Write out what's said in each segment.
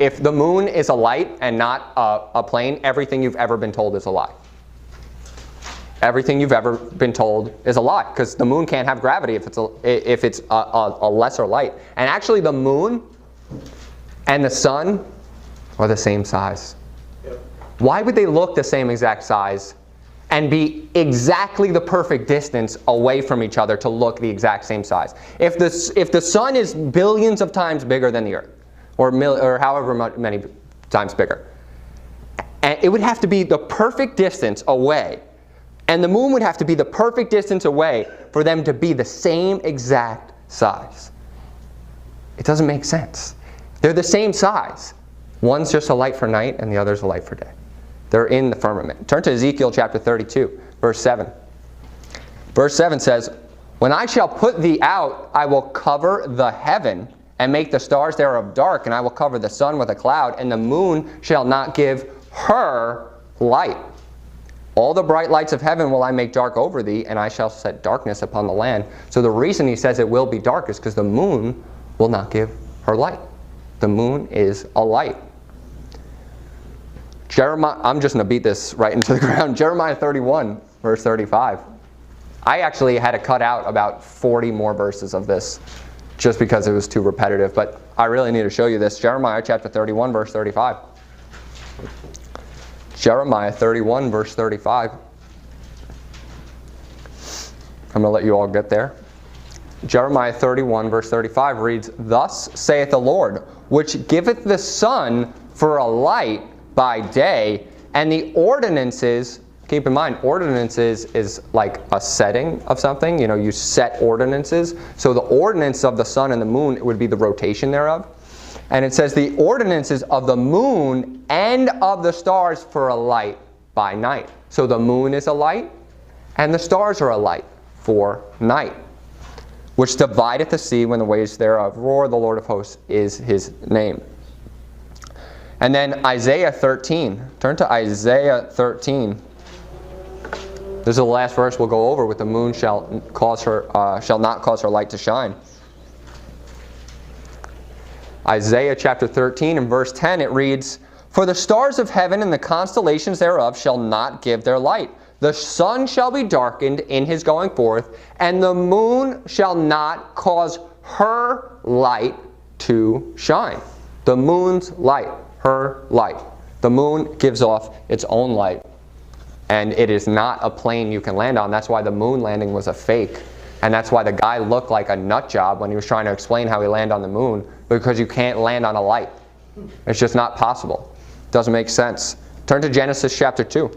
if the moon is a light and not a plane, everything you've ever been told is a lie. Everything you've ever been told is a lie, because the moon can't have gravity if it's a lesser light. And actually the moon and the sun are the same size. Yep. Why would they look the same exact size and be exactly the perfect distance away from each other to look the exact same size? If the sun is billions of times bigger than the earth, or however many times bigger, and it would have to be the perfect distance away, and the moon would have to be the perfect distance away for them to be the same exact size. It doesn't make sense. They're the same size. One's just a light for night and the other's a light for day. They're in the firmament. Turn to Ezekiel chapter 32, verse 7. Verse 7 says, "When I shall put thee out, I will cover the heaven and make the stars thereof dark, and I will cover the sun with a cloud, and the moon shall not give her light. All the bright lights of heaven will I make dark over thee, and I shall set darkness upon the land." So the reason he says it will be dark is because the moon will not give her light. The moon is a light. Jeremiah, I'm just going to beat this right into the ground. Jeremiah 31, verse 35. I actually had to cut out about 40 more verses of this just because it was too repetitive, but I really need to show you this. Jeremiah chapter 31, verse 35. Jeremiah 31, verse 35. I'm going to let you all get there. Jeremiah 31, verse 35 reads, "Thus saith the Lord, which giveth the sun for a light by day, and the ordinances," keep in mind, ordinances is like a setting of something. You know, you set ordinances. So the ordinance of the sun and the moon would be the rotation thereof. And it says the ordinances of the moon and of the stars for a light by night. So the moon is a light, and the stars are a light for night. "Which divideth the sea when the waves thereof roar, the Lord of hosts is his name." And then Isaiah 13. Turn to Isaiah 13. This is the last verse we'll go over with the moon shall not cause her light to shine. Isaiah chapter 13 and verse 10, it reads, "For the stars of heaven and the constellations thereof shall not give their light. The sun shall be darkened in his going forth, and the moon shall not cause her light to shine." The moon's light, her light. The moon gives off its own light, and it is not a plane you can land on. That's why the moon landing was a fake. And that's why the guy looked like a nut job when he was trying to explain how he landed on the moon, because you can't land on a light. It's just not possible. It doesn't make sense. Turn to Genesis chapter 2.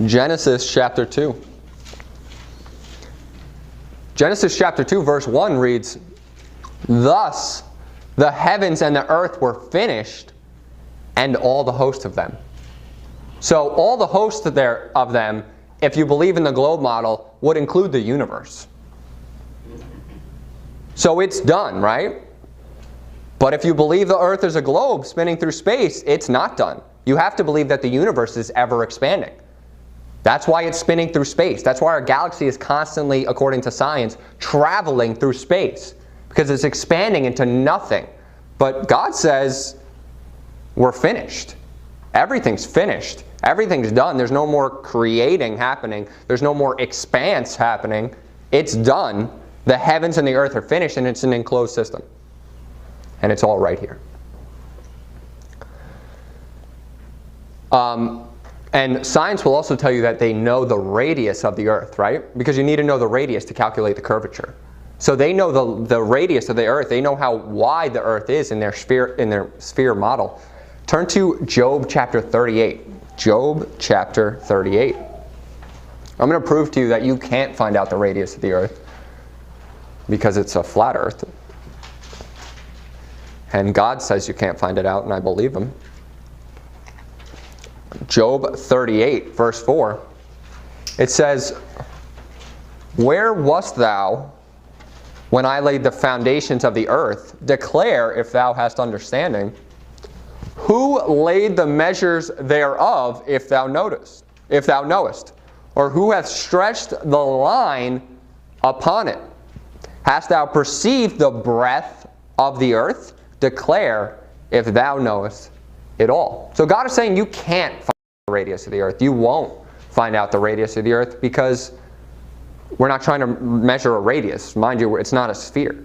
Genesis chapter 2. Genesis chapter 2 verse 1 reads, "Thus the heavens and the earth were finished, and all the host of them." So all the hosts of them, if you believe in the globe model, would include the universe. So it's done, right? But if you believe the earth is a globe spinning through space, it's not done. You have to believe that the universe is ever expanding. That's why it's spinning through space. That's why our galaxy is constantly, according to science, traveling through space, because it's expanding into nothing. But God says we're finished. Everything's finished. Everything's done. There's no more creating happening. There's no more expanse happening. It's done. The heavens and the earth are finished, and it's an enclosed system. And it's all right here. And science will also tell you that they know the radius of the earth, right? Because you need to know the radius to calculate the curvature. So they know the radius of the earth. They know how wide the earth is in their sphere model. Turn to Job chapter 38. Job chapter 38. I'm going to prove to you that you can't find out the radius of the earth because it's a flat earth. And God says you can't find it out, and I believe him. Job 38, verse 4. It says, "Where wast thou when I laid the foundations of the earth? Declare if thou hast understanding. Who laid the measures thereof, if thou knowest? Or who hath stretched the line upon it? Hast thou perceived the breadth of the earth? Declare if thou knowest it all. So God is saying you can't find the radius of the earth. You won't find out the radius of the earth because we're not trying to measure a radius. Mind you, it's not a sphere.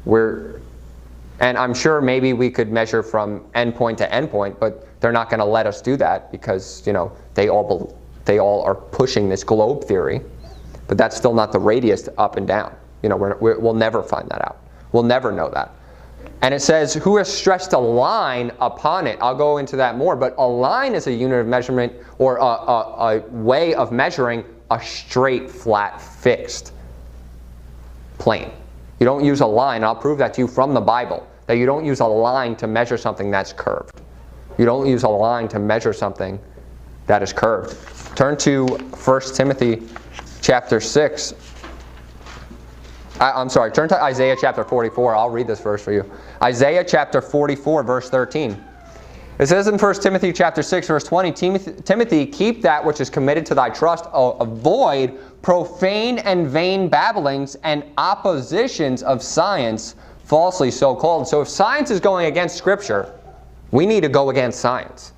And I'm sure maybe we could measure from endpoint to endpoint, but they're not going to let us do that because, you know, they all are pushing this globe theory. But that's still not the radius up and down. You know, we'll never find that out. We'll never know that. And it says, who has stretched a line upon it? I'll go into that more, but a line is a unit of measurement or a way of measuring a straight, flat, fixed plane. You don't use a line. I'll prove that to you from the Bible, that you don't use a line to measure something that's curved. You don't use a line to measure something that is curved. Turn to 1 Timothy chapter 6. Turn to Isaiah chapter 44. I'll read this verse for you. Isaiah chapter 44, verse 13. It says in 1 Timothy chapter 6, verse 20, Timothy, keep that which is committed to thy trust, avoid profane and vain babblings and oppositions of science, falsely so called. So if science is going against Scripture, we need to go against science.